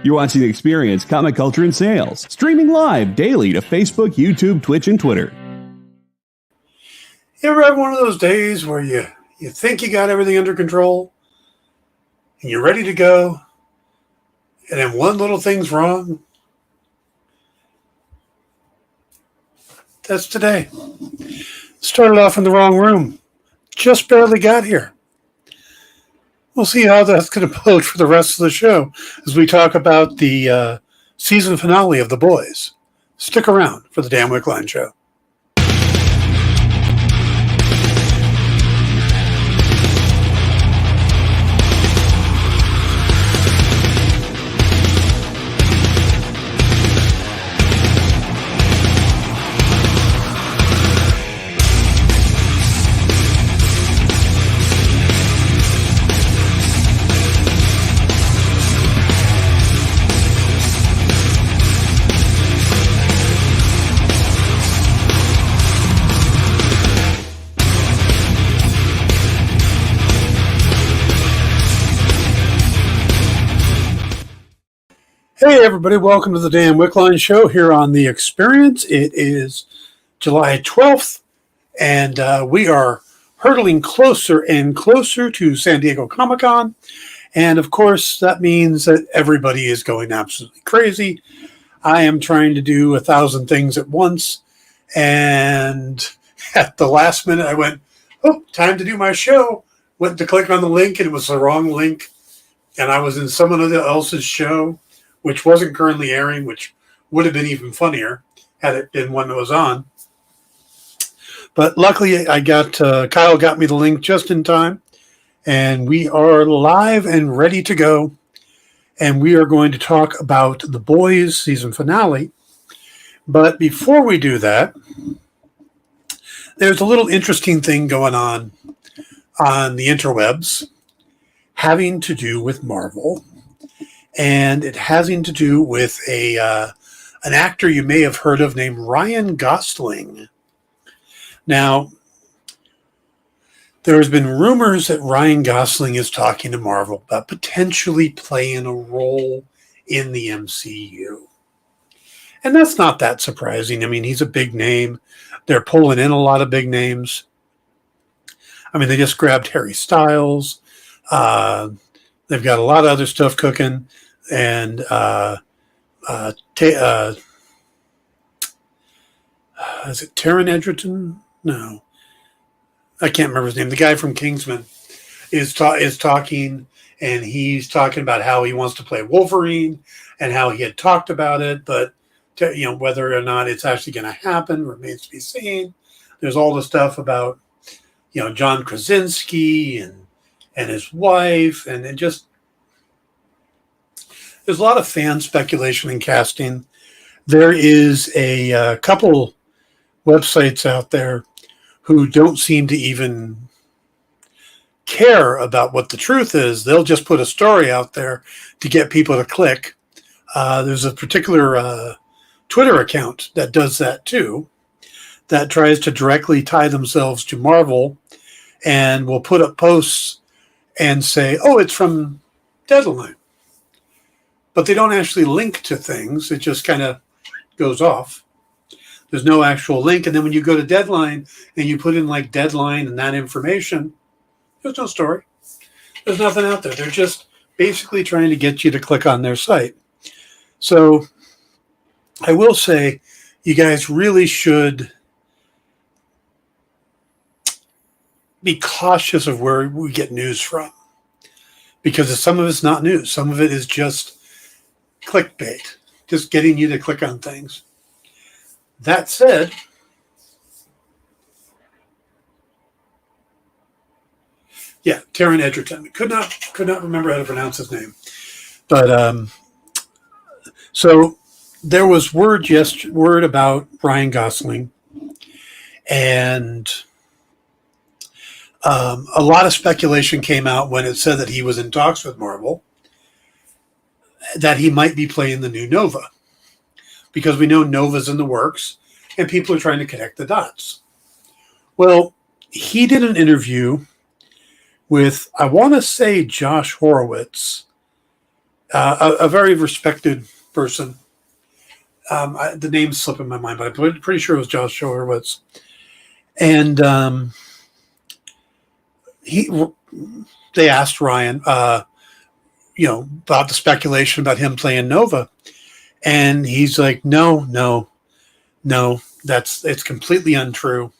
You're watching The Experience, Comic Culture and Sales, streaming live daily to Facebook, YouTube, Twitch, and Twitter. You ever have one of those days where you think you got everything under control and you're ready to go, and then one little thing's wrong? That's today. Started off in the wrong room. Just barely got here. We'll see how that's going to bode for the rest of the show as we talk about the season finale of The Boys. Stick around for the Dan Wickline Show. Hey everybody, welcome to the Dan Wickline Show here on The Experience. It is July 12th, and we are hurtling closer and closer to San Diego Comic-Con. And of course, that means that everybody is going absolutely crazy. I am trying to do 1,000 things at once, and at the last minute I went, oh, time to do my show. Went to click on the link, and it was the wrong link, and I was in someone else's show, which wasn't currently airing, which would have been even funnier had it been one that was on. But luckily, I got Kyle got me the link just in time, and we are live and ready to go. And we are going to talk about The Boys season finale. But before we do that, there's a little interesting thing going on the interwebs having to do with Marvel. And it having to do with an actor you may have heard of named Ryan Gosling. Now, there has been rumors that Ryan Gosling is talking to Marvel about potentially playing a role in the MCU. And that's not that surprising. I mean, he's a big name. They're pulling in a lot of big names. I mean, they just grabbed Harry Styles. They've got a lot of other stuff cooking. And is it Taron Egerton? No, I can't remember his name. The guy from Kingsman is talking, and he's talking about how he wants to play Wolverine and how he had talked about it, but whether or not it's actually going to happen remains to be seen. There's all the stuff about John Krasinski and his wife, and it just. There's a lot of fan speculation and casting. There is a couple websites out there who don't seem to even care about what the truth is. They'll just put a story out there to get people to click. There's a particular Twitter account that does that too, that tries to directly tie themselves to Marvel and will put up posts and say, oh, it's from Deadline. But they don't actually link to things. It just kind of goes off. There's no actual link. And then when you go to Deadline and you put in like Deadline and that information, there's no story. There's nothing out there. They're just basically trying to get you to click on their site. So I will say you guys really should be cautious of where we get news from. Because some of it's not news. Some of it is just clickbait, just getting you to click on things. That said, yeah, Taron Egerton. Could not remember how to pronounce his name. But so there was word about Ryan Gosling, and a lot of speculation came out when it said that he was in talks with Marvel, that he might be playing the new Nova, because we know Nova's in the works and people are trying to connect the dots. Well, he did an interview with, I want to say, Josh Horowitz a very respected person. The name's slipping my mind, but I'm pretty sure it was Josh Horowitz. And they asked Ryan, about the speculation about him playing Nova, and he's like, no, it's completely untrue.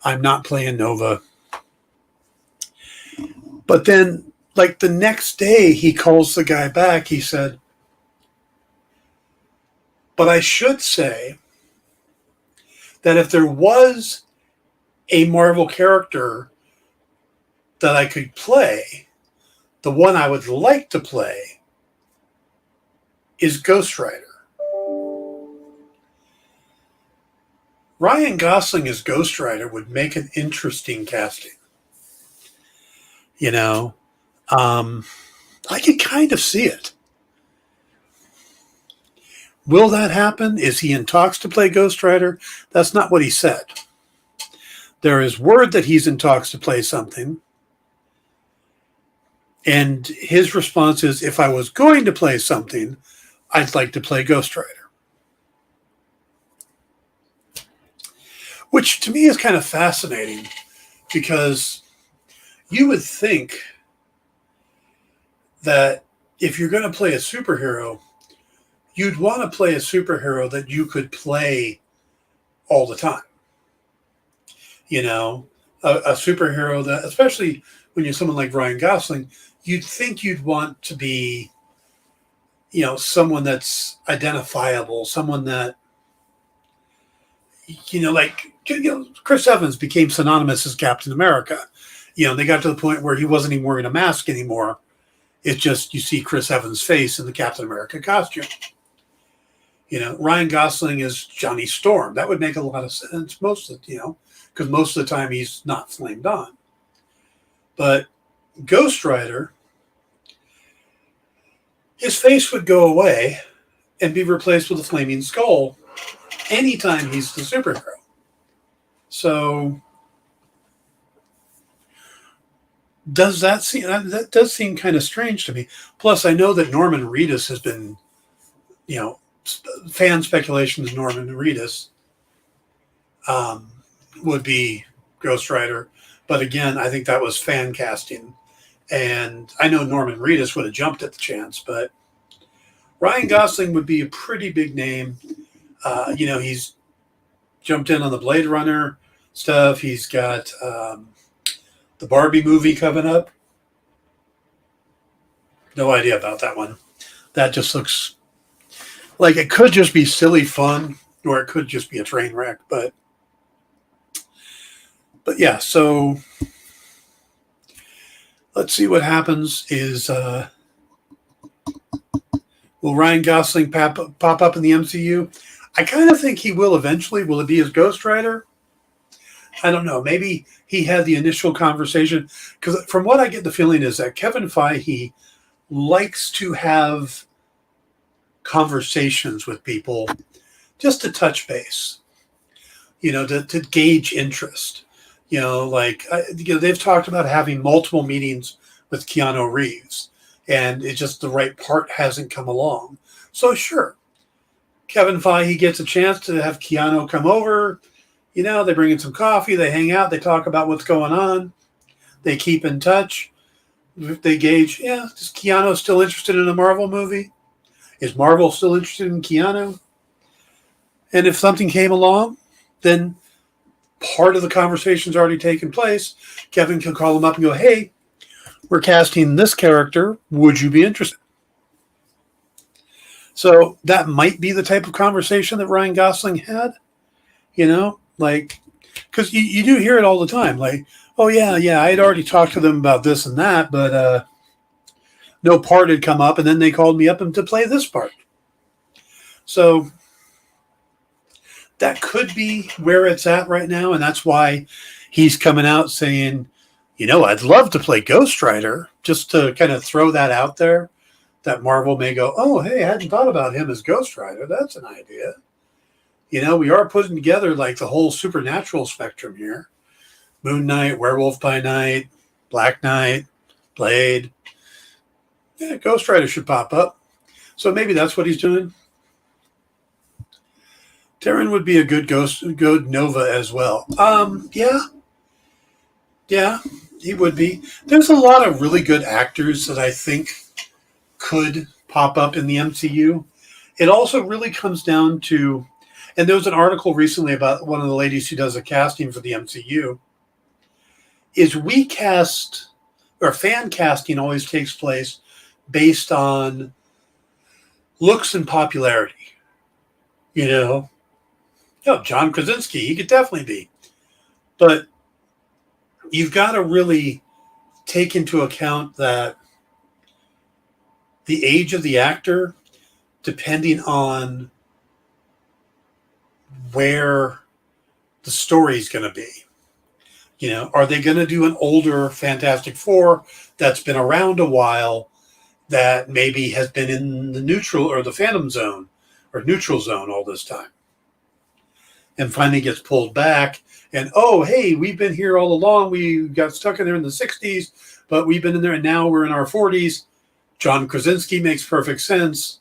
I'm not playing Nova. But then, like the next day, he calls the guy back. He said, but I should say that if there was a Marvel character that I could play, the one I would like to play is Ghost Rider. Ryan Gosling as Ghost Rider would make an interesting casting. I can kind of see it. Will that happen? Is he in talks to play Ghost Rider? That's not what he said. There is word that he's in talks to play something. And his response is, if I was going to play something, I'd like to play Ghost Rider. Which to me is kind of fascinating, because you would think that if you're going to play a superhero, you'd want to play a superhero that you could play all the time. A superhero that, especially when you're someone like Ryan Gosling, you'd think you'd want to be, someone that's identifiable, someone that, Chris Evans became synonymous as Captain America. They got to the point where he wasn't even wearing a mask anymore. It's just, you see Chris Evans' face in the Captain America costume. Ryan Gosling is Johnny Storm. That would make a lot of sense because most of the time he's not flamed on. But Ghost Rider, his face would go away and be replaced with a flaming skull anytime he's the superhero. So that does seem kind of strange to me. Plus, I know that Norman Reedus has been, fan speculation is Norman Reedus would be Ghost Rider. But again, I think that was fan casting. And I know Norman Reedus would have jumped at the chance, but Ryan Gosling would be a pretty big name. He's jumped in on the Blade Runner stuff. He's got the Barbie movie coming up. No idea about that one. That just looks like it could just be silly fun, or it could just be a train wreck. But yeah, so let's see what happens. Will Ryan Gosling pop up in the MCU? I kind of think he will eventually. Will it be as Ghost Rider? I don't know. Maybe he had the initial conversation, because from what I get the feeling is that Kevin Feige likes to have conversations with people just to touch base, to gauge interest. They've talked about having multiple meetings with Keanu Reeves, and it's just the right part hasn't come along. So sure, Kevin Feige gets a chance to have Keanu come over. They bring in some coffee, they hang out, they talk about what's going on, they keep in touch, they gauge, is Keanu still interested in a Marvel movie? Is Marvel still interested in Keanu? And if something came along, then part of the conversation's already taken place. Kevin can call him up and go, hey, we're casting this character. Would you be interested? So that might be the type of conversation that Ryan Gosling had, because you do hear it all the time. Like, oh, yeah, I had already talked to them about this and that, but no part had come up, and then they called me up to play this part. So that could be where it's at right now, and that's why he's coming out saying, I'd love to play Ghost Rider, just to kind of throw that out there, that Marvel may go, oh, hey, I hadn't thought about him as Ghost Rider. That's an idea. We are putting together like the whole supernatural spectrum here. Moon Knight, Werewolf by Night, Black Knight, Blade. Yeah, Ghost Rider should pop up. So maybe that's what he's doing. Darren would be a good good Nova as well. Yeah, he would be. There's a lot of really good actors that I think could pop up in the MCU. It also really comes down to, and there was an article recently about one of the ladies who does the casting for the MCU, is we cast, or fan casting always takes place based on looks and popularity. You know, John Krasinski, he could definitely be. But you've got to really take into account that the age of the actor, depending on where the story's going to be. Are they going to do an older Fantastic Four that's been around a while, that maybe has been in the neutral or the Phantom Zone or neutral zone all this time, and finally gets pulled back, and oh, hey, we've been here all along. We got stuck in there in the 60s, but we've been in there, and now we're in our 40s. John Krasinski makes perfect sense.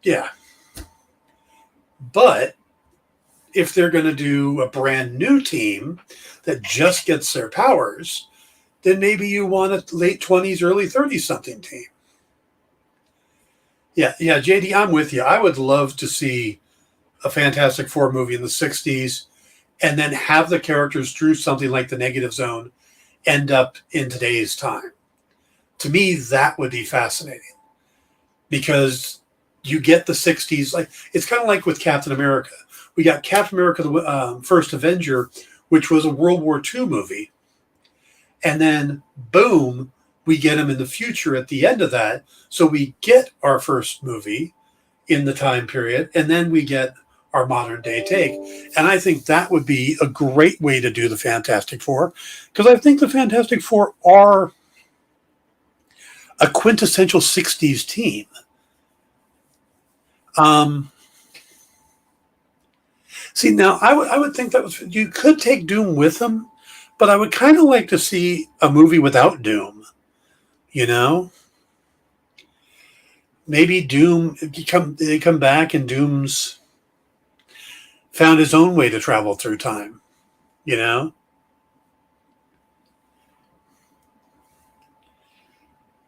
Yeah. But if they're going to do a brand new team that just gets their powers, then maybe you want a late 20s, early 30s something team. Yeah, JD, I'm with you. I would love to see a Fantastic Four movie in the 60s and then have the characters through something like the Negative Zone end up in today's time. To me, that would be fascinating, because you get the 60s. Like, it's kind of like with Captain America. We got Captain America, the First Avenger, which was a World War II movie. And then, boom, we get him in the future at the end of that. So we get our first movie in the time period, and then we get our modern day take. And I think that would be a great way to do the Fantastic Four, because I think the Fantastic Four are a quintessential 60s team. See, now I would think that you could take Doom with them, but I would kind of like to see a movie without Doom. Maybe Doom, they come back and Doom's found his own way to travel through time.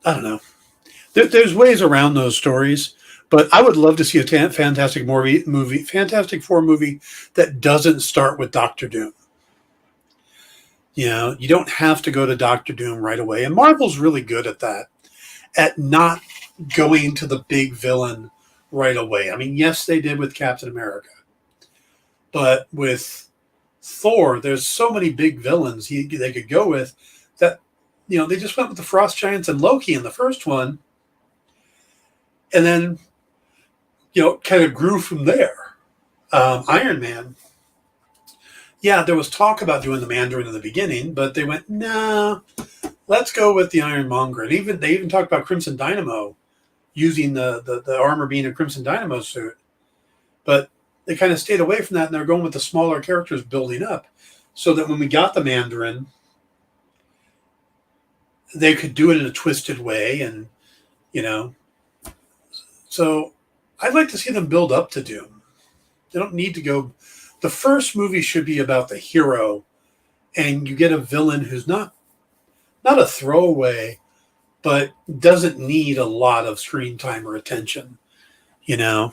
I don't know. There's ways around those stories, but I would love to see a Fantastic Four movie that doesn't start with Doctor Doom. You don't have to go to Doctor Doom right away, and Marvel's really good at that, at not going to the big villain right away. I mean, yes, they did with Captain America, but with Thor, there's so many big villains they could go with that. They just went with the Frost Giants and Loki in the first one, and then, kind of grew from there. Iron Man. Yeah, there was talk about doing the Mandarin in the beginning, but they went, nah, let's go with the Ironmonger. And they even talked about Crimson Dynamo, using the armor being a Crimson Dynamo suit. But they kind of stayed away from that, and they're going with the smaller characters building up, so that when we got the Mandarin, they could do it in a twisted way, and, So I'd like to see them build up to Doom. They don't need to go. The first movie should be about the hero, and you get a villain who's not a throwaway, but doesn't need a lot of screen time or attention, And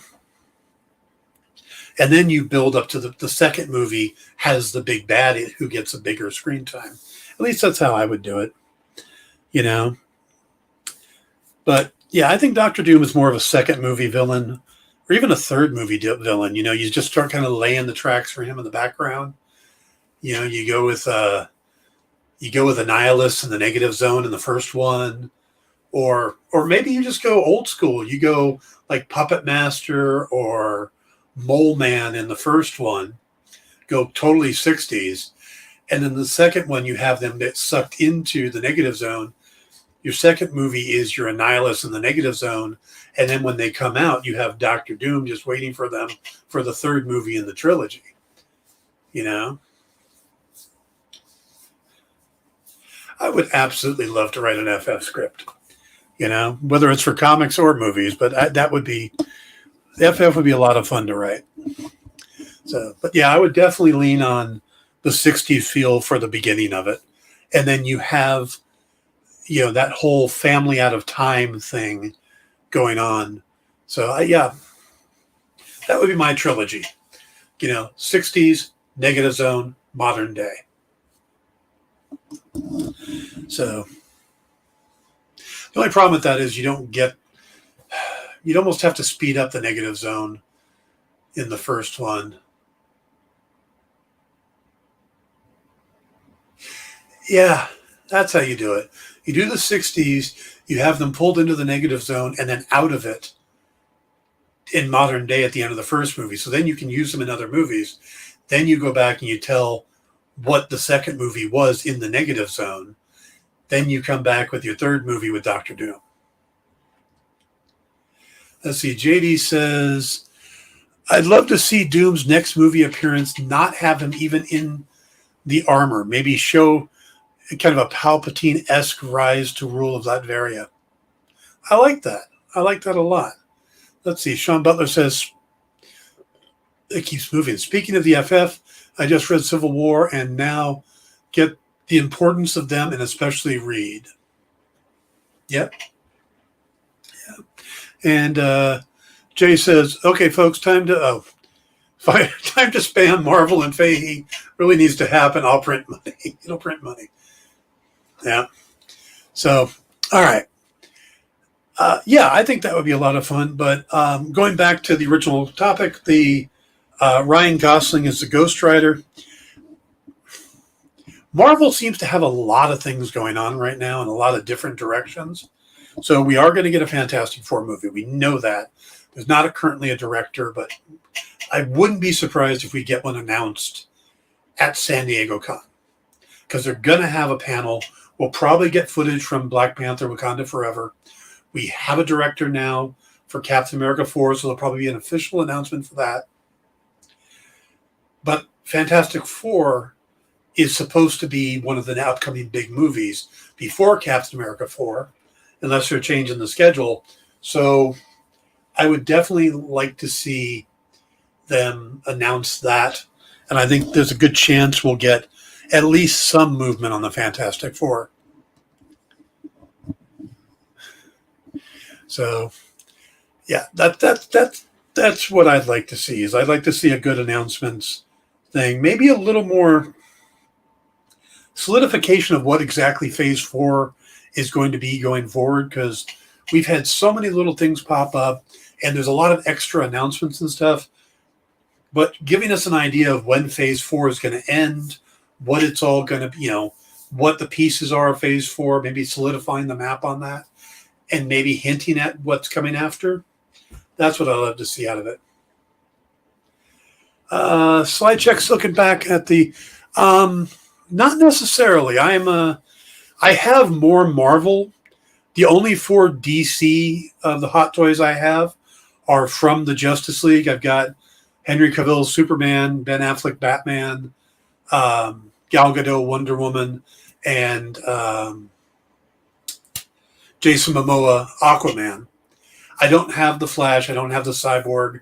then you build up to the second movie has the big baddie who gets a bigger screen time. At least that's how I would do it, But yeah, I think Doctor Doom is more of a second movie villain, or even a third movie villain. You just start kind of laying the tracks for him in the background. You go with Annihilus in the Negative Zone in the first one, or maybe you just go old school. You go like Puppet Master or Mole Man in the first one. Go totally 60s, and then the second one you have them get sucked into the Negative Zone. Your second movie is your Annihilus in the Negative Zone, and then when they come out, you have Doctor Doom just waiting for them for the third movie in the trilogy. I would absolutely love to write an FF script. whether it's for comics or movies. But the FF would be a lot of fun to write. So, but yeah, I would definitely lean on the 60s feel for the beginning of it. And then you have, that whole family out of time thing going on. So, yeah, that would be my trilogy. 60s, Negative Zone, modern day. So, the only problem with that is you'd almost have to speed up the Negative Zone in the first one. Yeah, that's how you do it. You do the 60s, you have them pulled into the Negative Zone and then out of it in modern day at the end of the first movie. So then you can use them in other movies. Then you go back and you tell what the second movie was in the Negative Zone. Then you come back with your third movie with Dr. Doom. Let's see. JD says, I'd love to see Doom's next movie appearance not have him even in the armor. Maybe show kind of a Palpatine-esque rise to rule of Latveria. I like that. I like that a lot. Let's see. Sean Butler says, it keeps moving. Speaking of the FF, I just read Civil War and now get the importance of them and especially Reed. Yep. Yeah. And Jay says, okay, folks, time to spam Marvel and Fahey. Really needs to happen. I'll print money. It'll print money. Yeah. So, all right. Yeah, I think that would be a lot of fun. But going back to the original topic, the Ryan Gosling is the Ghost Rider. Marvel seems to have a lot of things going on right now in a lot of different directions. So we are going to get a Fantastic Four movie. We know that. There's not currently a director, but I wouldn't be surprised if we get one announced at San Diego Con. Because they're going to have a panel. We'll probably get footage from Black Panther, Wakanda Forever. We have a director now for Captain America 4, so there'll probably be an official announcement for that. But Fantastic Four is supposed to be one of the upcoming big movies before Captain America 4, unless they're changing the schedule. So I would definitely like to see them announce that. And I think there's a good chance we'll get at least some movement on the Fantastic Four. So, yeah, that's what I'd like to see. Is I'd like to see a good announcements thing, maybe a little more solidification of what exactly Phase 4 is going to be going forward, because we've had so many little things pop up, and there's a lot of extra announcements and stuff. But giving us an idea of when Phase 4 is going to end, what it's all going to be, what the pieces are of Phase 4, maybe solidifying the map on that, and maybe hinting at what's coming after. That's what I love to see out of it. Slide checks looking back at the, not necessarily. I have more Marvel. The only 4 DC of the hot toys I have are from the Justice League. I've got Henry Cavill's Superman, Ben Affleck Batman, Gal Gadot Wonder Woman, and Jason Momoa Aquaman. I don't have the Flash. I don't have the Cyborg.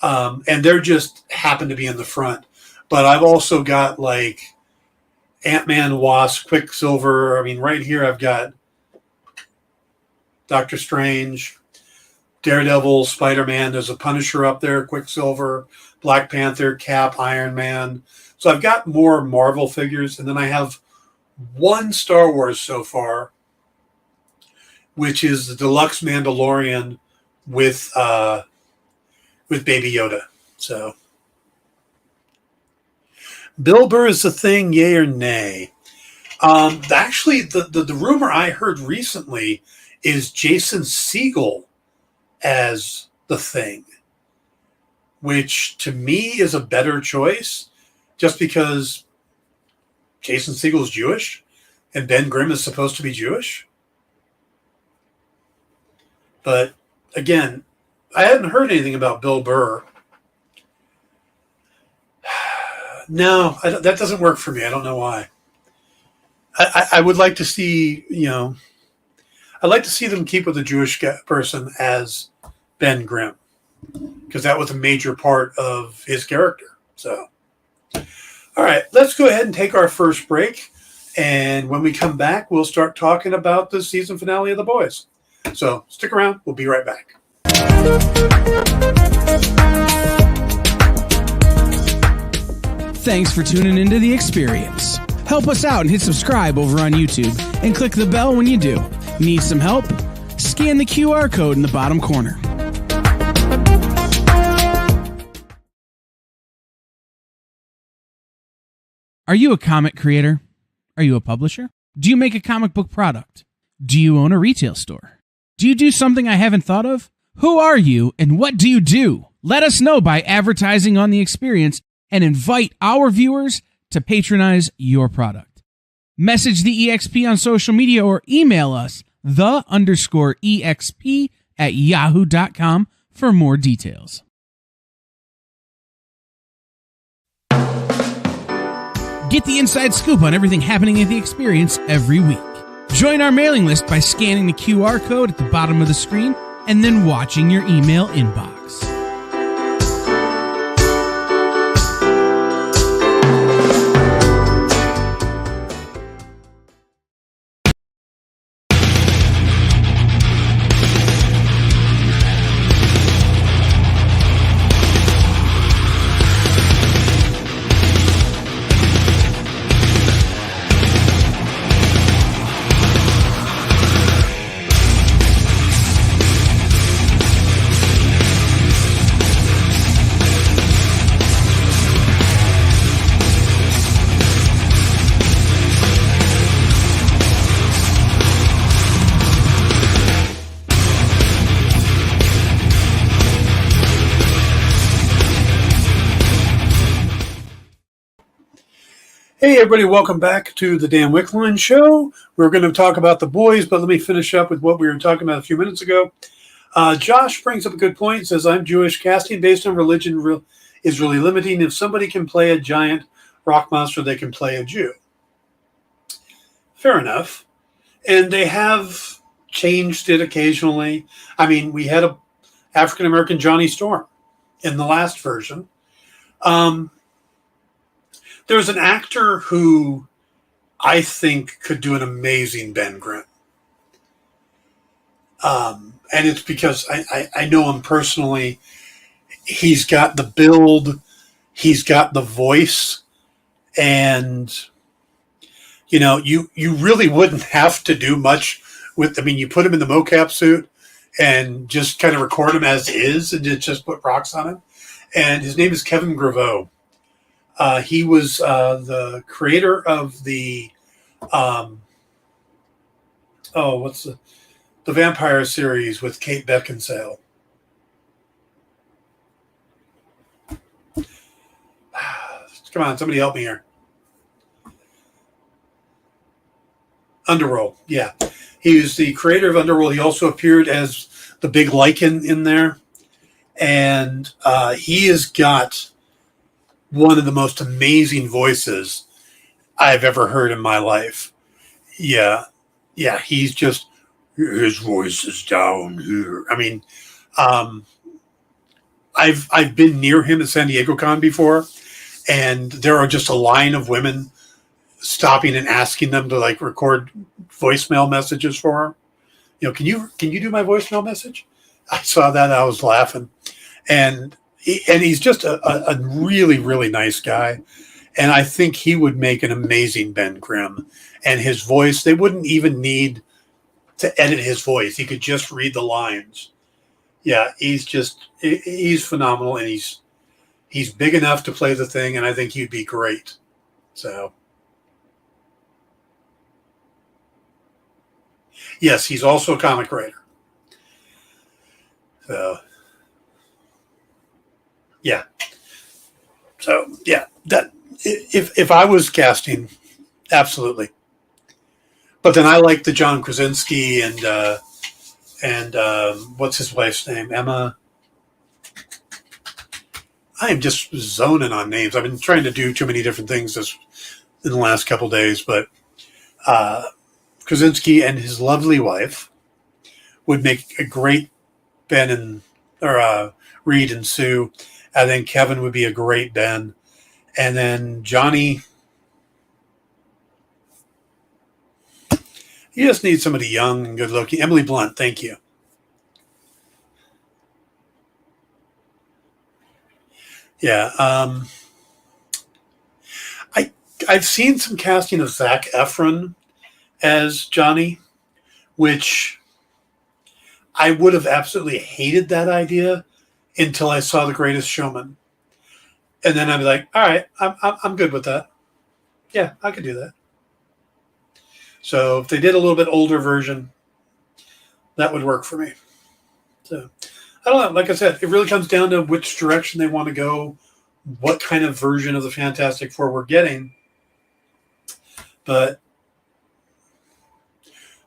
And they're just happen to be in the front. But I've also got like Ant-Man, Wasp, Quicksilver. I mean, right here I've got Doctor Strange, Daredevil, Spider-Man. There's a Punisher up there, Quicksilver, Black Panther, Cap, Iron Man. So I've got more Marvel figures. And then I have one Star Wars so far, which is the deluxe Mandalorian with Baby Yoda. So, Bill Burr is the thing, yay or nay? Actually, the rumor I heard recently is Jason Segel as the thing, which to me is a better choice, just because Jason Segel is Jewish and Ben Grimm is supposed to be Jewish. But again, I hadn't heard anything about Bill Burr. No, that doesn't work for me. I don't know why. I would like to see, I'd like to see them keep with a Jewish person as Ben Grimm, because that was a major part of his character. So, all right, let's go ahead and take our first break. And when we come back, we'll start talking about the season finale of The Boys. So stick around. We'll be right back. Thanks for tuning into The Experience. Help us out and hit subscribe over on YouTube and click the bell when you do. Need some help? Scan the QR code in the bottom corner. Are you a comic creator? Are you a publisher? Do you make a comic book product? Do you own a retail store? Do you do something I haven't thought of? Who are you and what do you do? Let us know by advertising on The Experience and invite our viewers to patronize your product. Message the EXP on social media or email us _EXP@yahoo.com for more details. Get the inside scoop on everything happening at The Experience every week. Join our mailing list by scanning the QR code at the bottom of the screen and then watching your email inbox. Hey, everybody, welcome back to the Dan Wickline Show. We're going to talk about The Boys, but let me finish up with what we were talking about a few minutes ago. Josh brings up a good point. He says, I'm Jewish. Casting based on religion is really limiting. If somebody can play a giant rock monster, they can play a Jew. Fair enough. And they have changed it occasionally. I mean, we had a African-American Johnny Storm in the last version. There's an actor who I think could do an amazing Ben Grimm. And it's because I know him personally. He's got the build, he's got the voice, and you really wouldn't have to do much with. I mean, you put him in the mocap suit and just kind of record him as is, and just put rocks on him. And his name is Kevin Graveau. He was the creator of the what's the vampire series with Kate Beckinsale. Come on, somebody help me here. Underworld, yeah. He was the creator of Underworld. He also appeared as the big lichen in there. And he has got one of the most amazing voices I've ever heard in my life. Yeah, he's just, his voice is down here. I mean, I've been near him at San Diego Con before, and there are just a line of women stopping and asking them to like record voicemail messages for him. Can you do my voicemail message? I saw that, I was laughing. And he's just a really, really nice guy. And I think he would make an amazing Ben Grimm. And his voice, they wouldn't even need to edit his voice. He could just read the lines. Yeah, he's phenomenal. And he's big enough to play the thing. And I think he'd be great. So, yes, he's also a comic writer. So, yeah. So, yeah, that if I was casting, absolutely. But then I like the John Krasinski and what's his wife's name? Emma. I am just zoning on names. I've been trying to do too many different things in the last couple of days, but Krasinski and his lovely wife, would make a great Ben and Reed and Sue. And then Kevin would be a great Ben. And then Johnny, you just need somebody young and good looking. Emily Blunt, thank you. Yeah. I've seen some casting of Zac Efron as Johnny, which I would have absolutely hated that idea until I saw The Greatest Showman. And then I'd be like, all right, I'm good with that. Yeah, I could do that. So if they did a little bit older version, that would work for me. So I don't know. Like I said, it really comes down to which direction they want to go, what kind of version of the Fantastic Four we're getting. But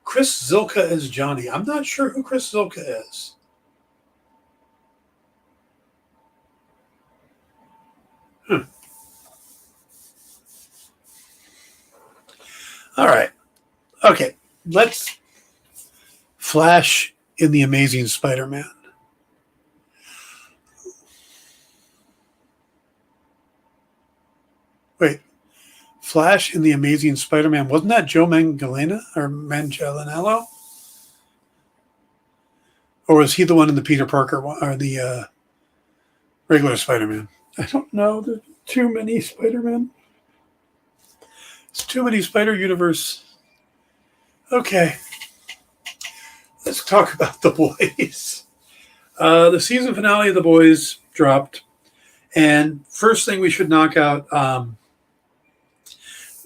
Chris Zilka as Johnny. I'm not sure who Chris Zilka is. All right. Okay. Let's Flash in the Amazing Spider-Man. Wait. Flash in the Amazing Spider-Man. Wasn't that Joe Manganiello? Or was he the one in the Peter Parker one, or the regular Spider-Man? I don't know. There's too many Spider-Man. It's too many Spider-Universe. Okay. Let's talk about The Boys. The season finale of The Boys dropped. And first thing we should knock out,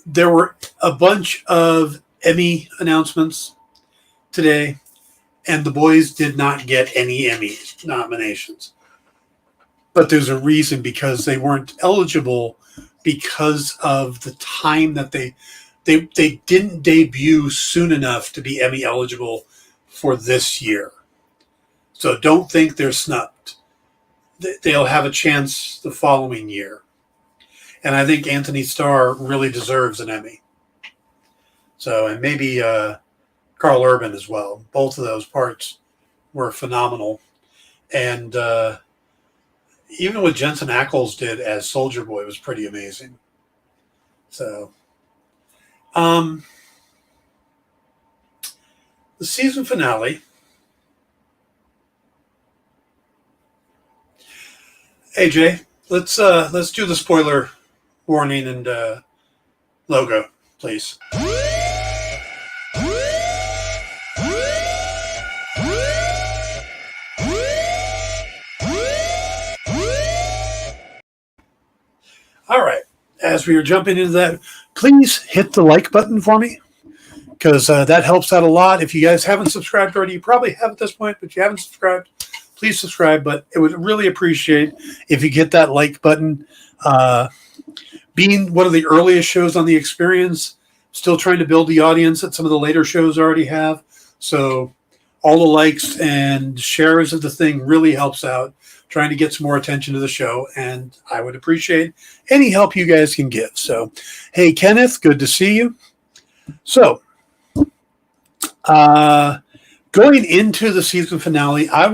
there were a bunch of Emmy announcements today, and The Boys did not get any Emmy nominations. But there's a reason, because they weren't eligible because of the time that they didn't debut soon enough to be Emmy eligible for this year. So don't think they're snubbed. They'll have a chance the following year. And I think Anthony Starr really deserves an Emmy. So, and maybe Carl Urban as well. Both of those parts were phenomenal. And even what Jensen Ackles did as Soldier Boy was pretty amazing. So, the season finale. AJ, let's do the spoiler warning and logo, please. All right. As we are jumping into that, please hit the like button for me, because that helps out a lot. If you guys haven't subscribed already, you probably have at this point, but if you haven't subscribed, please subscribe. But it would really appreciate if you get that like button. Being one of the earliest shows on the Experience, still trying to build the audience that some of the later shows already have. So all the likes and shares of the thing really helps out, trying to get some more attention to the show. And I would appreciate any help you guys can give. So, hey, Kenneth, good to see you. So, going into the season finale, I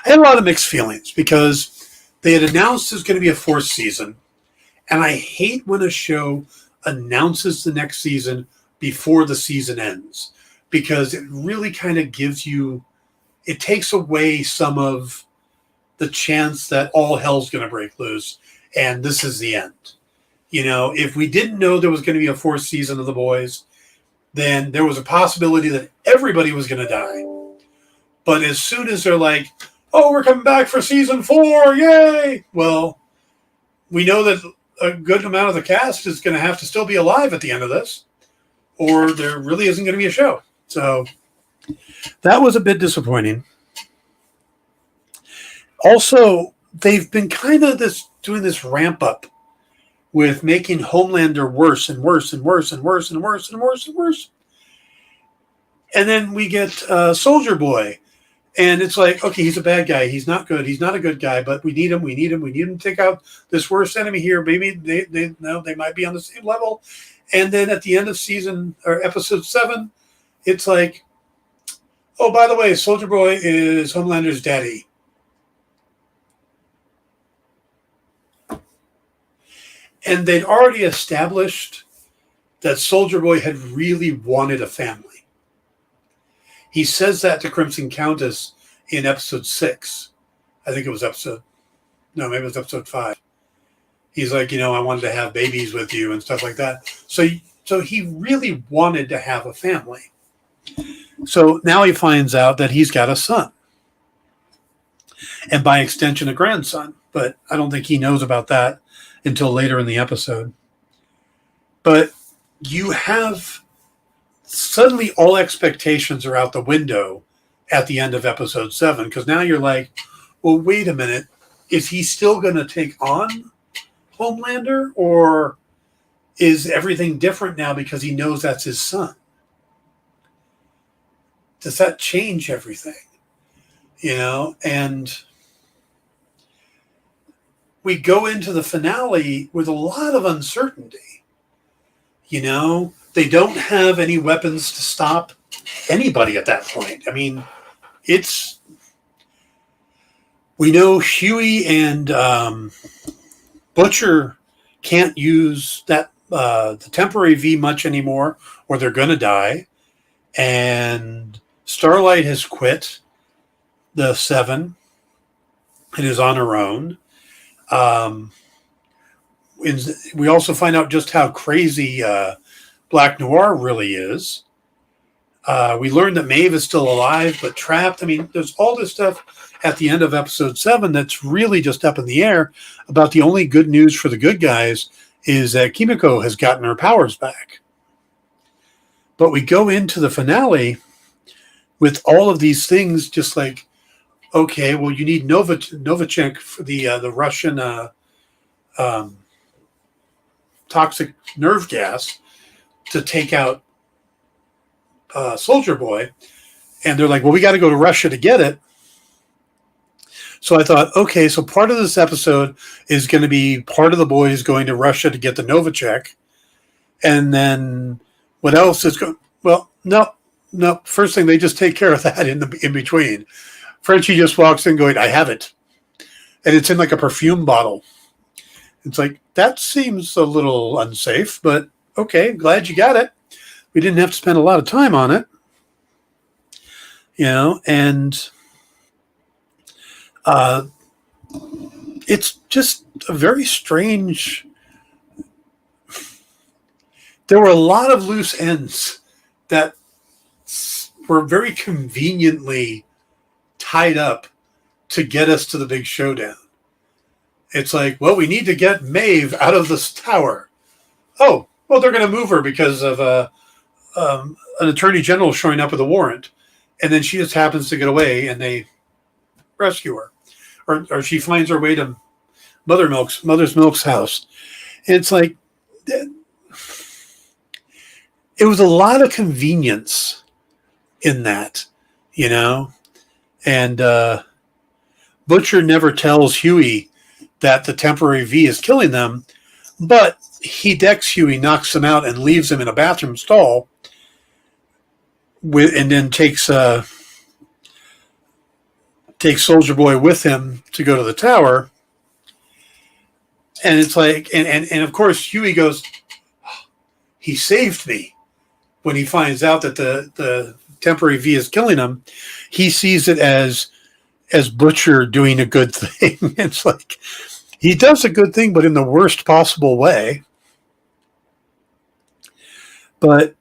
had a lot of mixed feelings, because they had announced there's going to be a fourth season. And I hate when a show announces the next season before the season ends, because it really kind of gives you, it takes away some of the chance that all hell's going to break loose and this is the end. You know, if we didn't know there was going to be a fourth season of The Boys, then there was a possibility that everybody was going to die. But as soon as they're like, oh, we're coming back for season 4, yay! Well, we know that a good amount of the cast is going to have to still be alive at the end of this, or there really isn't going to be a show. So that was a bit disappointing. Also, they've been kind of doing this ramp up with making Homelander worse and worse and worse and worse and worse and worse and worse. And then we get Soldier Boy. And it's like, okay, he's a bad guy. He's not good. He's not a good guy, but we need him. We need him. We need him to take out this worst enemy here. Maybe they might be on the same level. And then at the end of season or episode 7, It's like, oh, by the way, Soldier Boy is Homelander's daddy. And they'd already established that Soldier Boy had really wanted a family. He says that to Crimson Countess in episode 6. I think it was maybe it was episode 5. He's like, I wanted to have babies with you and stuff like that. So he really wanted to have a family. So now he finds out that he's got a son. And by extension, a grandson. But I don't think he knows about that until later in the episode. But you have suddenly all expectations are out the window at the end of episode 7, because now you're like, well, wait a minute. Is he still going to take on Homelander, or is everything different now because he knows that's his son? Does that change everything? And we go into the finale with a lot of uncertainty. They don't have any weapons to stop anybody at that point. I mean, we know Huey and Butcher can't use that the temporary V much anymore, or they're going to die. And Starlight has quit the 7 and is on her own. We also find out just how crazy Black Noir really is. We learn that Maeve is still alive but trapped. I mean, there's all this stuff at the end of episode 7 that's really just up in the air. About the only good news for the good guys is that Kimiko has gotten her powers back. But we go into the finale with all of these things, just like, okay, well, you need Novichok for the Russian toxic nerve gas to take out Soldier Boy. And they're like, well, we got to go to Russia to get it. So I thought, okay, so part of this episode is going to be part of the boys going to Russia to get the Novichok. And then what else is going? Well, no. First thing, they just take care of that in between. Frenchie just walks in going, I have it. And it's in like a perfume bottle. It's like, that seems a little unsafe, but okay, glad you got it. We didn't have to spend a lot of time on it. And it's just a very strange. There were a lot of loose ends that were very conveniently tied up to get us to the big showdown. It's like, well, we need to get Maeve out of this tower. Oh, well, they're going to move her because of an attorney general showing up with a warrant. And then she just happens to get away and they rescue her. Or she finds her way to Mother's Milk's house. And it's like, it was a lot of convenience in that, And Butcher never tells Huey that the temporary V is killing them, but he decks Huey, knocks him out, and leaves him in a bathroom stall, and then takes Soldier Boy with him to go to the tower. And it's like, and of course Huey goes, oh, he saved me. When he finds out that the temporary V is killing him, he sees it as Butcher doing a good thing. It's like, he does a good thing, but in the worst possible way. But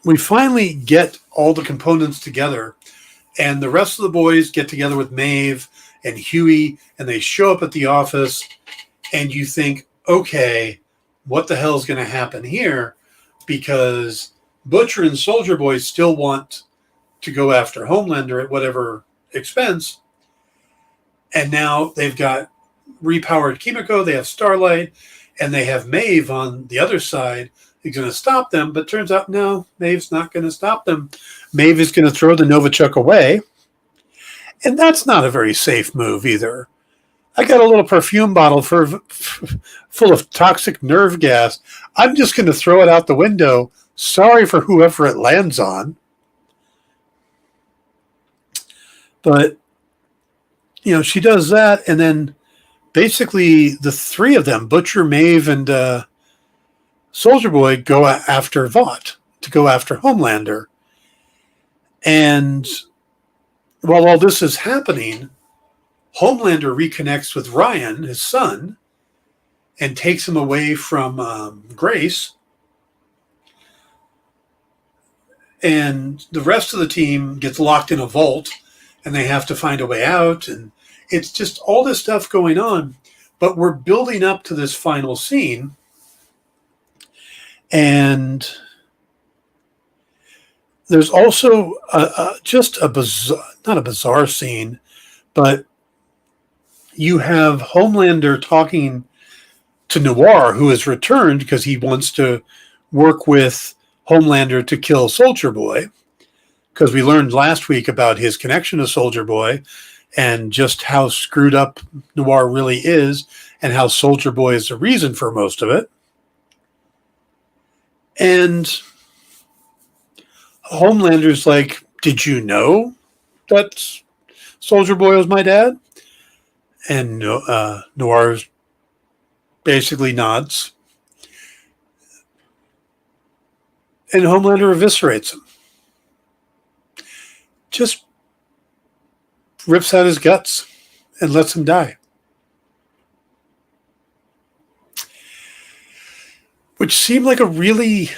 we finally get all the components together, and the rest of the boys get together with Maeve and Huey, and they show up at the office, and you think, okay, what the hell is going to happen here? Because Butcher and Soldier Boy still want to go after Homelander at whatever expense. And now they've got repowered Kimiko, they have Starlight, and they have Maeve on the other side who's going to stop them. But turns out, no, Maeve's not going to stop them. Maeve is going to throw the Novichok away. And that's not a very safe move either. I got a little perfume bottle full of toxic nerve gas. I'm just going to throw it out the window Sorry for whoever it lands on. But, she does that, and then basically the three of them, Butcher, Maeve, and Soldier Boy, go after Vought, to go after Homelander. And while all this is happening, Homelander reconnects with Ryan, his son, and takes him away from Grace. And the rest of the team gets locked in a vault, and they have to find a way out. And it's just all this stuff going on. But we're building up to this final scene. And there's also just a bizarre, not a bizarre scene, but you have Homelander talking to Noir, who has returned because he wants to work with Homelander to kill Soldier Boy, because we learned last week about his connection to Soldier Boy and just how screwed up Noir really is, and how Soldier Boy is the reason for most of it. And Homelander's like, did you know that Soldier Boy was my dad? And Noir basically nods. And Homelander eviscerates him. Just rips out his guts and lets him die. Which seemed like a really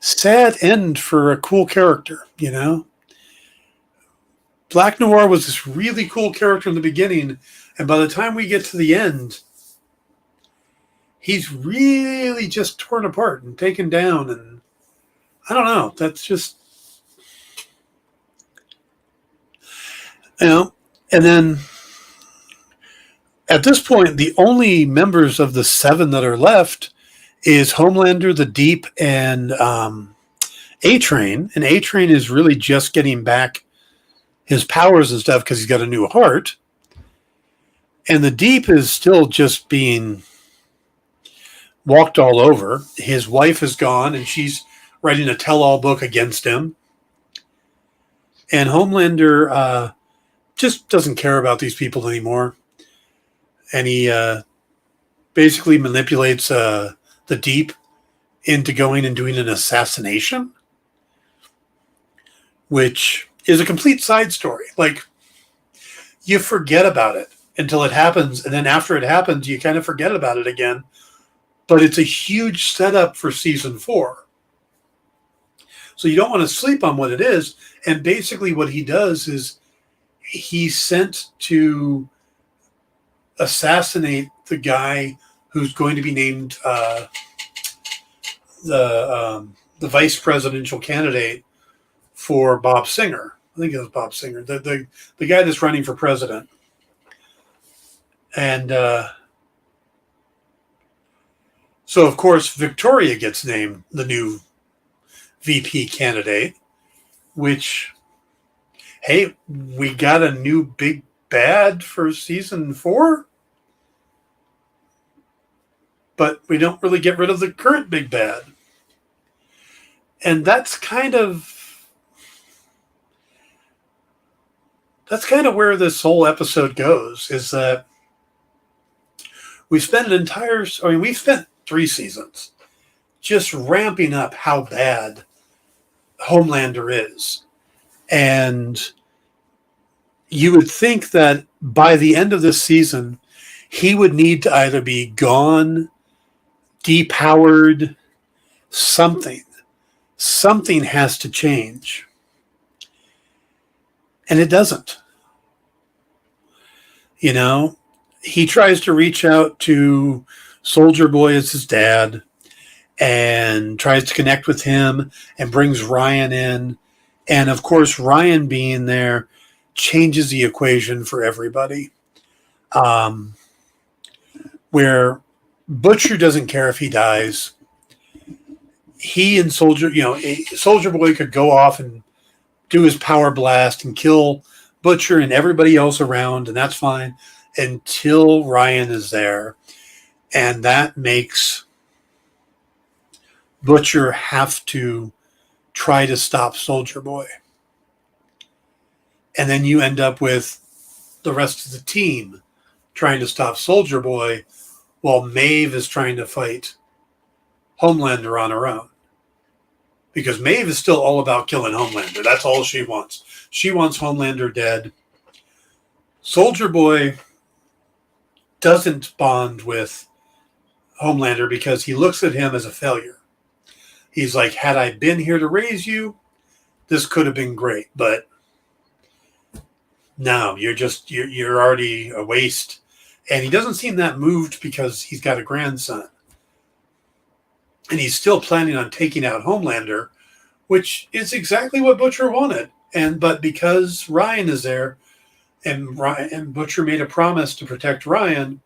sad end for a cool character, Black Noir was this really cool character in the beginning, and by the time we get to the end, he's really just torn apart and taken down, and I don't know, that's just, and then at this point, the only members of the 7 that are left is Homelander, the Deep, and A-Train, and A-Train is really just getting back his powers and stuff because he's got a new heart. And the Deep is still just being walked all over. His wife is gone, and she's writing a tell-all book against him. And Homelander just doesn't care about these people anymore. And he basically manipulates the Deep into going and doing an assassination, which is a complete side story. Like, you forget about it until it happens, and then after it happens, you kind of forget about it again. But it's a huge setup for season 4. So you don't want to sleep on what it is. And basically what he does is he's sent to assassinate the guy who's going to be named the vice presidential candidate for Bob Singer. I think it was Bob Singer, the guy that's running for president. And so, of course, Victoria gets named the new VP candidate, which, hey, we got a new big bad for season 4, but we don't really get rid of the current big bad. And that's kind of where this whole episode goes, is that we've spent we've spent 3 seasons just ramping up how bad Homelander is. And you would think that by the end of this season, he would need to either be gone, depowered, something. Something has to change. And it doesn't. He tries to reach out to Soldier Boy as his dad and tries to connect with him and brings Ryan in. And of course, Ryan being there changes the equation for everybody. Where Butcher doesn't care if he dies. He and Soldier Boy could go off and do his power blast and kill Butcher and everybody else around, and that's fine until Ryan is there. And that makes Butcher have to try to stop Soldier Boy. And then you end up with the rest of the team trying to stop Soldier Boy while Maeve is trying to fight Homelander on her own. Because Maeve is still all about killing Homelander. That's all she wants. She wants Homelander dead. Soldier Boy doesn't bond with Homelander because he looks at him as a failure. He's like, had I been here to raise you, this could have been great. But no, you're already a waste. And he doesn't seem that moved because he's got a grandson. And he's still planning on taking out Homelander, which is exactly what Butcher wanted. But because Ryan is there, and Butcher made a promise to protect Ryan,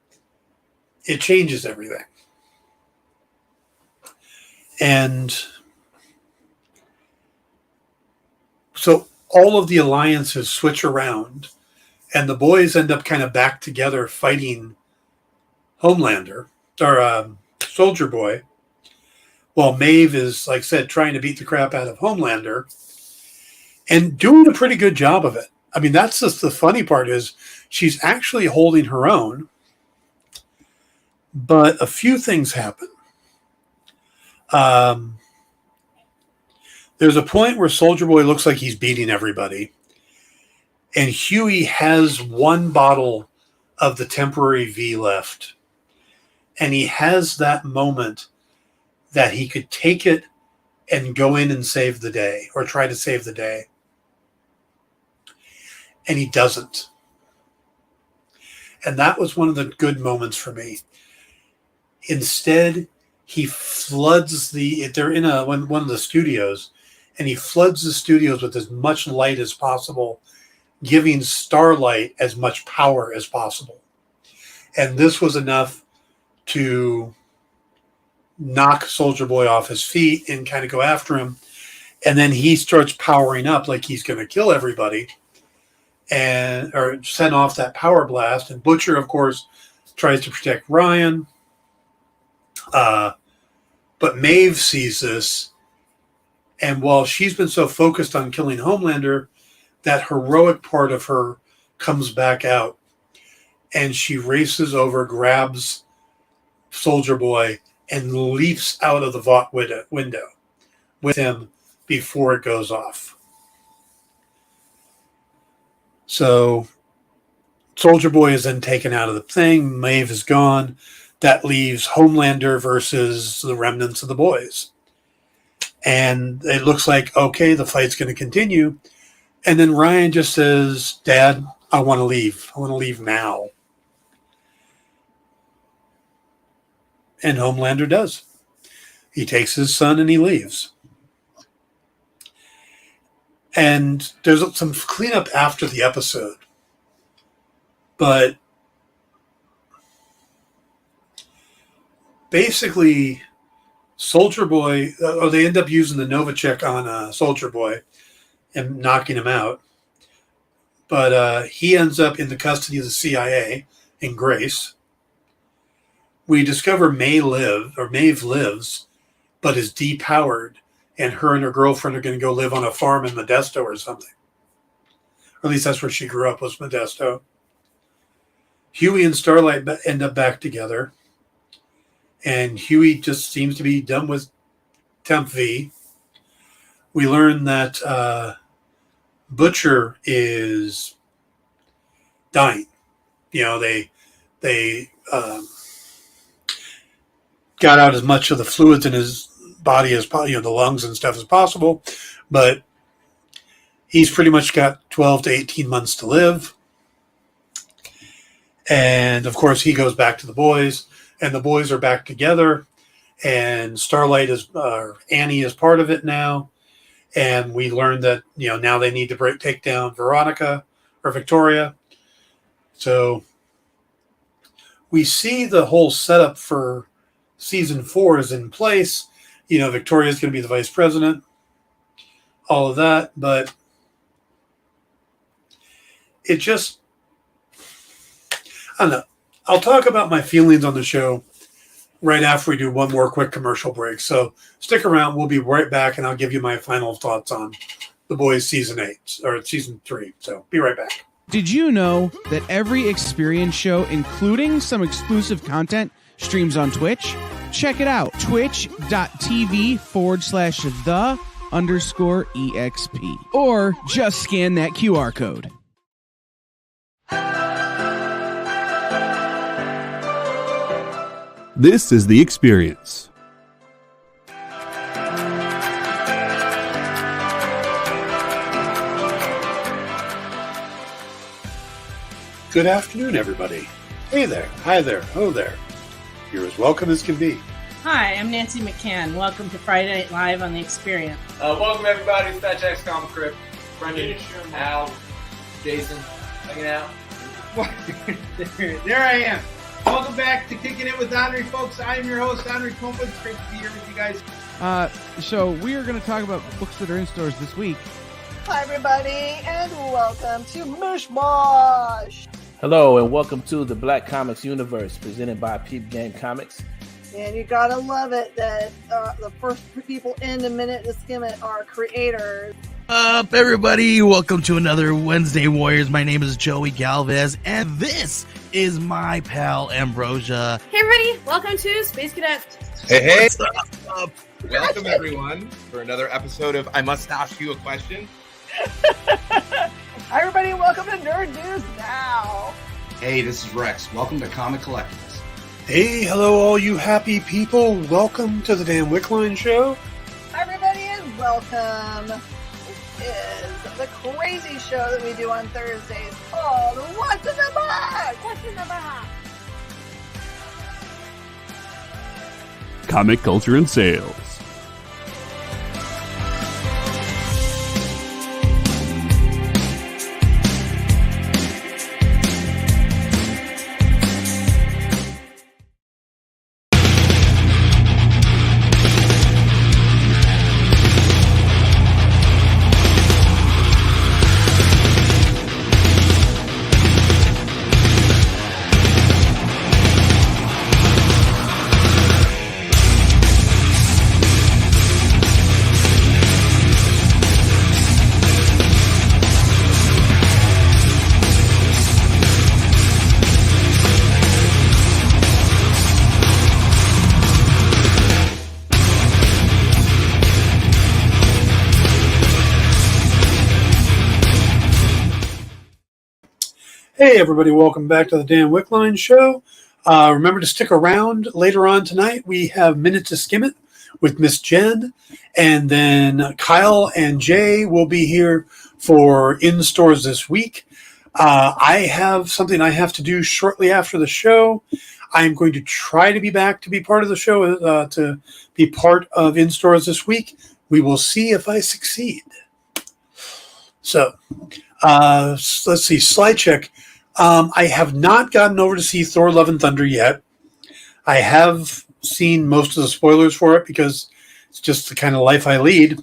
it changes everything. And so all of the alliances switch around, and the boys end up kind of back together fighting Homelander, or Soldier Boy, while Maeve is, like I said, trying to beat the crap out of Homelander and doing a pretty good job of it. I mean, that's just the funny part is she's actually holding her own, but a few things happen. There's a point where Soldier Boy looks like he's beating everybody, and Huey has one bottle of the temporary V left, and he has that moment that he could take it and go in and save the day, or try to save the day. And he doesn't. And that was one of the good moments for me. Instead, he floods they're in one of the studios, and he floods the studios with as much light as possible, giving Starlight as much power as possible. And this was enough to knock Soldier Boy off his feet and kind of go after him. And then he starts powering up like he's going to kill everybody, or send off that power blast. And Butcher, of course, tries to protect Ryan. But Maeve sees this, and while she's been so focused on killing Homelander, that heroic part of her comes back out, and she races over, grabs Soldier Boy, and leaps out of the vault window with him before it goes off. So Soldier Boy is then taken out of the thing. Maeve is gone. That leaves Homelander versus the remnants of the boys. And it looks like, okay, the fight's going to continue. And then Ryan just says, Dad, I want to leave. I want to leave now. And Homelander does. He takes his son and he leaves. And there's some cleanup after the episode. But basically, Soldier Boy, they end up using the Novichok on Soldier Boy and knocking him out. But he ends up in the custody of the CIA in Grace. We discover Maeve lives, but is depowered, and her and her girlfriend are going to go live on a farm in Modesto or something. Or at least that's where she grew up, was Modesto. Huey and Starlight end up back together, and Huey just seems to be done with Temp V. We learn that Butcher is dying. You know, they got out as much of the fluids in his body as the lungs and stuff as possible, but he's pretty much got 12 to 18 months to live. And of course, he goes back to the boys, and the boys are back together. And Starlight Annie is part of it now. And we learned that now they need to take down Victoria. So we see the whole setup for season 4 is in place. Victoria's going to be the vice president, all of that, but it I don't know. I'll talk about my feelings on the show right after we do one more quick commercial break. So stick around. We'll be right back, and I'll give you my final thoughts on The Boys Season 8, or Season 3. So be right back. Did you know that every Experience show, including some exclusive content, streams on Twitch? Check it out. Twitch.tv/the_EXP. Or just scan that QR code. This is The Experience. Good afternoon, everybody. Hey there. Hi there. Ho there. You're as welcome as can be. Hi, I'm Nancy McCann. Welcome to Friday Night Live on The Experience. Welcome, everybody. It's Fat Jack's Comic Crypt. Brendan, Al, Jason, hanging out. There I am. Welcome back to Kicking It with Henry, folks. I am your host, Henry Copeland. It's great to be here with you guys. So we are going to talk about books that are in stores this week. Hi, everybody, and welcome to Mishmash. Hello, and welcome to the Black Comics Universe, presented by Peep Game Comics. And you gotta love it that the first people in a minute to skim it are creators. Up, everybody! Welcome to another Wednesday Warriors. My name is Joey Galvez, and this is my pal Ambrosia. Hey, everybody! Welcome to Space Cadet. Hey! What's up? Welcome, everyone, for another episode of I Must Ask You a Question. Hi, everybody, welcome to Nerd News Now. Hey, this is Rex. Welcome to Comic Collectibles. Hey, hello, all you happy people. Welcome to the Dan Wickline Show. Hi, everybody, and welcome. This is the crazy show that we do on Thursdays called What's in the Box? What's in the box? Comic culture and sales. Hey, everybody, welcome back to the Dan Wickline Show. Remember to stick around later on tonight. We have Minute to Skim It with Miss Jen, and then Kyle and Jay will be here for In Stores this week. I have something I have to do shortly after the show. I'm going to try to be back to be part of the show, to be part of In Stores this week. We will see if I succeed. So, let's see, slide check. I have not gotten over to see Thor: Love and Thunder yet. I have seen most of the spoilers for it because it's just the kind of life I lead.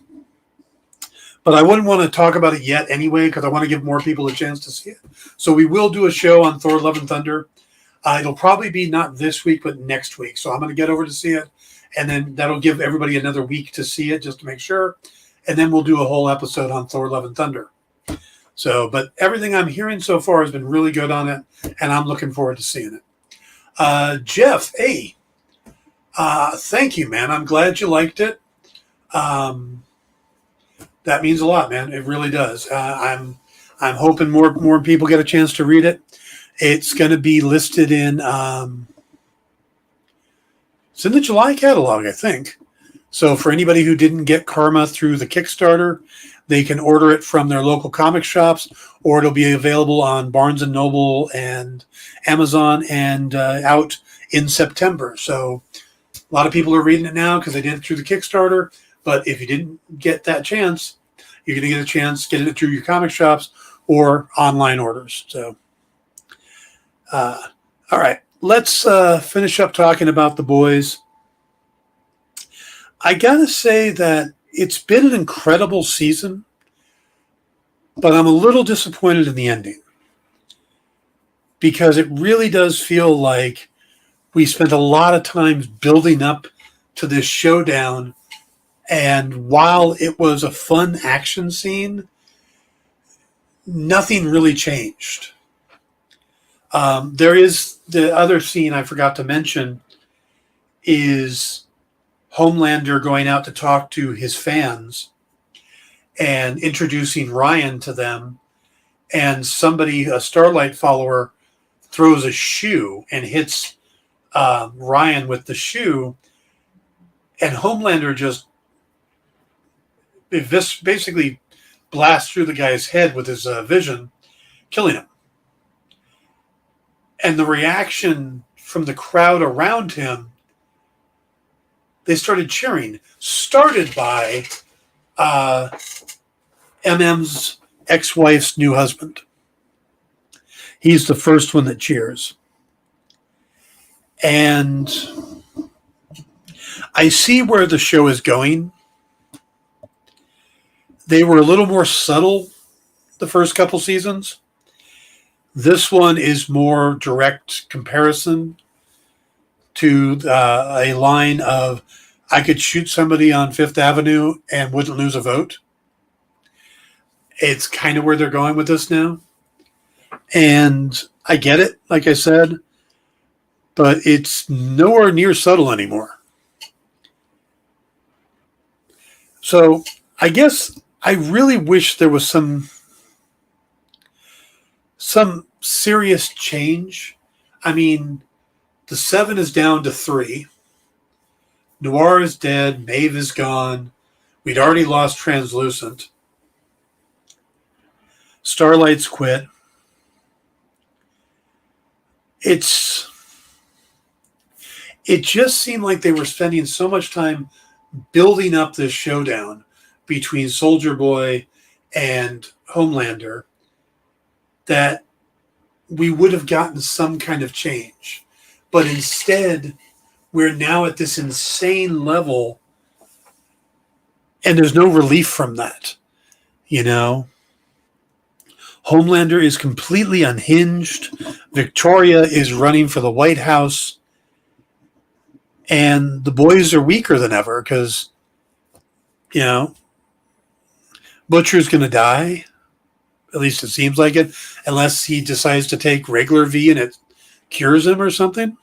But I wouldn't want to talk about it yet anyway because I want to give more people a chance to see it. So we will do a show on Thor: Love and Thunder. It'll probably be not this week, but next week. So I'm going to get over to see it. And then that'll give everybody another week to see it just to make sure. And then we'll do a whole episode on Thor: Love and Thunder. So, but everything I'm hearing so far has been really good on it, and I'm looking forward to seeing it. Jeff, hey, thank you, man. I'm glad you liked it. That means a lot, man. It really does. I'm hoping more people get a chance to read it. It's going to be listed in it's in the July catalog, I think. So for anybody who didn't get Karma through the Kickstarter, they can order it from their local comic shops, or it'll be available on Barnes & Noble and Amazon and out in September. So a lot of people are reading it now because they did it through the Kickstarter. But if you didn't get that chance, you're going to get a chance getting it through your comic shops or online orders. So, all right, let's finish up talking about The Boys. I got to say that it's been an incredible season, but I'm a little disappointed in the ending because it really does feel like we spent a lot of time building up to this showdown. And while it was a fun action scene, nothing really changed. There is the other scene I forgot to mention is Homelander going out to talk to his fans and introducing Ryan to them. And somebody, a Starlight follower, throws a shoe and hits Ryan with the shoe. And Homelander just basically blasts through the guy's head with his vision, killing him. And the reaction from the crowd around him, they started cheering, started by MM's ex-wife's new husband. He's the first one that cheers. And I see where the show is going. They were a little more subtle the first couple seasons. This one is more direct comparison to a line of, I could shoot somebody on Fifth Avenue and wouldn't lose a vote. It's kind of where they're going with this now. And I get it, like I said, but it's nowhere near subtle anymore. So I guess I really wish there was some serious change. I mean, the 7 is down to 3. Noir is dead. Maeve is gone. We'd already lost Translucent. Starlight's quit. It just seemed like they were spending so much time building up this showdown between Soldier Boy and Homelander that we would have gotten some kind of change. But instead, we're now at this insane level, and there's no relief from that. You know? Homelander is completely unhinged. Victoria is running for the White House. And the boys are weaker than ever because, you know, Butcher's going to die. At least it seems like it. Unless he decides to take regular V and it cures him or something.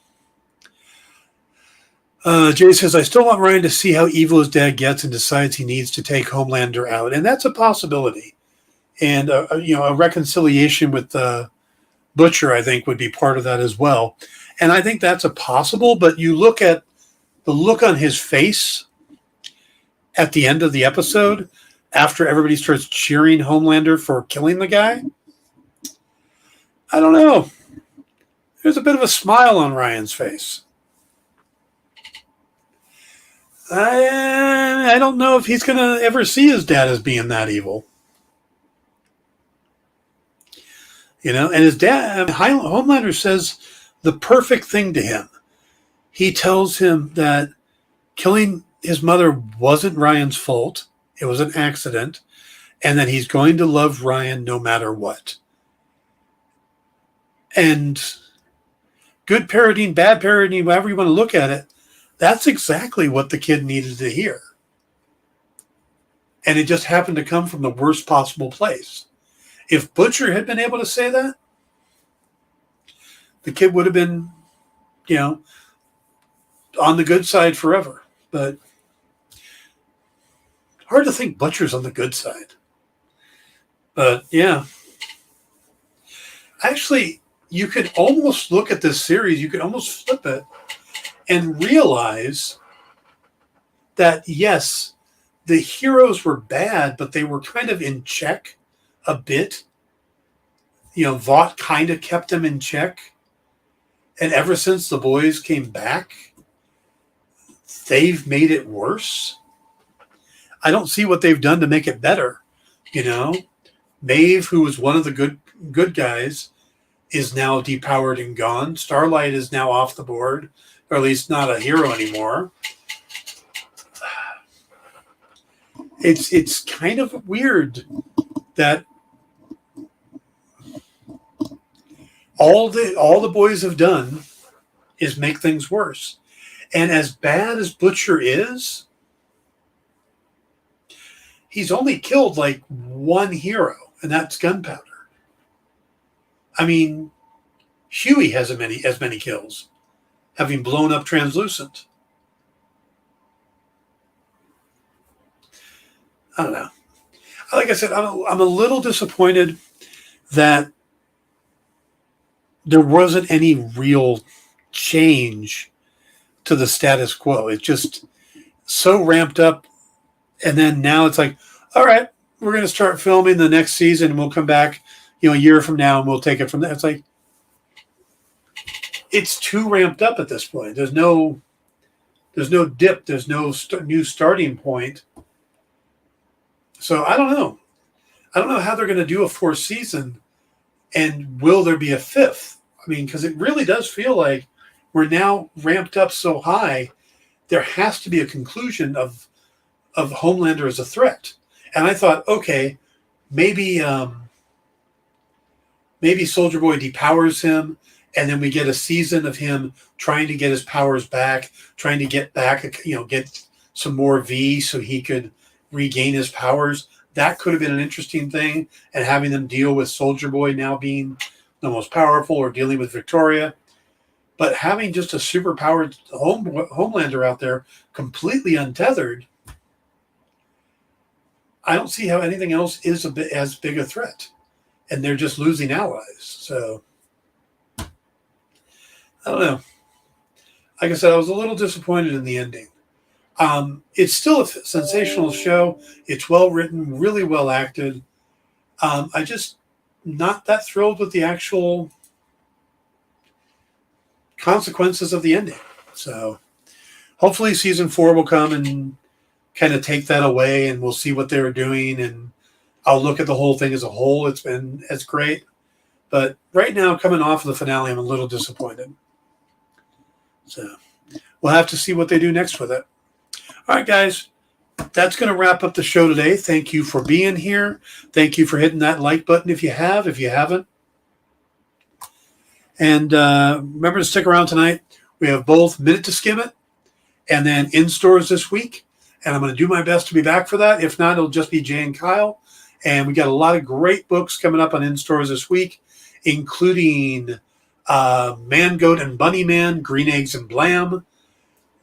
Jay says, I still want Ryan to see how evil his dad gets and decides he needs to take Homelander out. And that's a possibility. And, a reconciliation with Butcher, I think, would be part of that as well. And I think that's a possible, but you look at the look on his face at the end of the episode after everybody starts cheering Homelander for killing the guy. I don't know. There's a bit of a smile on Ryan's face. I don't know if he's going to ever see his dad as being that evil. You know, and his dad, Homelander says the perfect thing to him. He tells him that killing his mother wasn't Ryan's fault. It was an accident. And that he's going to love Ryan no matter what. And good parenting, bad parenting, however you want to look at it, that's exactly what the kid needed to hear. And it just happened to come from the worst possible place. If Butcher had been able to say that, the kid would have been, on the good side forever. But hard to think Butcher's on the good side. But yeah. Actually, you could almost look at this series, you could almost flip it and realize that, yes, the heroes were bad, but they were kind of in check a bit. Vought kind of kept them in check. And ever since the boys came back, they've made it worse. I don't see what they've done to make it better. Maeve, who was one of the good guys, is now depowered and gone. Starlight is now off the board, or at least not a hero anymore. It's kind of weird that all the boys have done is make things worse. And as bad as Butcher is, he's only killed like one hero, and that's Gunpowder. I mean, Huey has as many kills, having blown up Translucent. I don't know. Like I said, I'm a little disappointed that there wasn't any real change to the status quo. It's just so ramped up, and then now it's like, all right, we're going to start filming the next season, and we'll come back, a year from now, and we'll take it from there. It's like, it's too ramped up at this point. There's no dip. There's no new starting point. So I don't know. I don't know how they're going to do a fourth season, and will there be a fifth? I mean, because it really does feel like we're now ramped up so high, there has to be a conclusion of Homelander as a threat. And I thought, okay, maybe Soldier Boy depowers him, and then we get a season of him trying to get his powers back, trying to get back, get some more V so he could regain his powers. That could have been an interesting thing, and having them deal with Soldier Boy now being the most powerful, or dealing with Victoria. But having just a superpowered Homelander out there completely untethered, I don't see how anything else is as big a threat. And they're just losing allies. So, I don't know. Like I said, I was a little disappointed in the ending. It's still a sensational show. It's well written, really well acted. I just not that thrilled with the actual consequences of the ending. So hopefully season 4 will come and kind of take that away, and we'll see what they were doing, and I'll look at the whole thing as a whole. It's great. But right now, coming off of the finale, I'm a little disappointed. So we'll have to see what they do next with it. All right, guys, that's going to wrap up the show today. Thank you for being here. Thank you for hitting that like button if you haven't. And remember to stick around tonight. We have both Minute to Skim It and then in stores this week. And I'm going to do my best to be back for that. If not, it'll just be Jay and Kyle. And we got a lot of great books coming up on in stores this week, including Man, Goat, and Bunny Man, Green Eggs and Blam,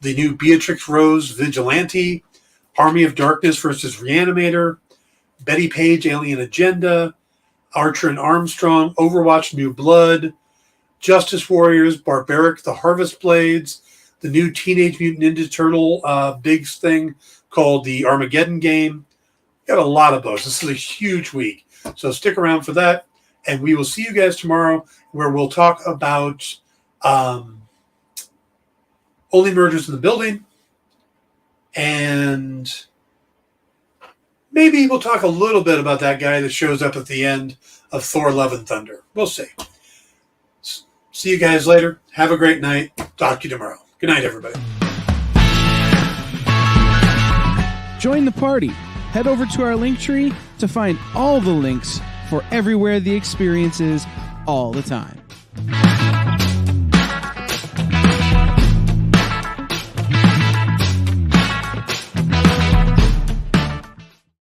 the new Beatrix Rose Vigilante, Army of Darkness versus Reanimator, Betty Page Alien Agenda, Archer and Armstrong, Overwatch New Blood, Justice Warriors, Barbaric the Harvest Blades, the new Teenage Mutant Ninja Turtle big thing called the Armageddon Game. Got a lot of books. This is a huge week. So stick around for that. And we will see you guys tomorrow, where we'll talk about Only Murders in the Building. And maybe we'll talk a little bit about that guy that shows up at the end of Thor: Love and Thunder. We'll see. See you guys later. Have a great night. Talk to you tomorrow. Good night, everybody. Join the party. Head over to our Linktree to find all the links for everywhere the experience is all the time.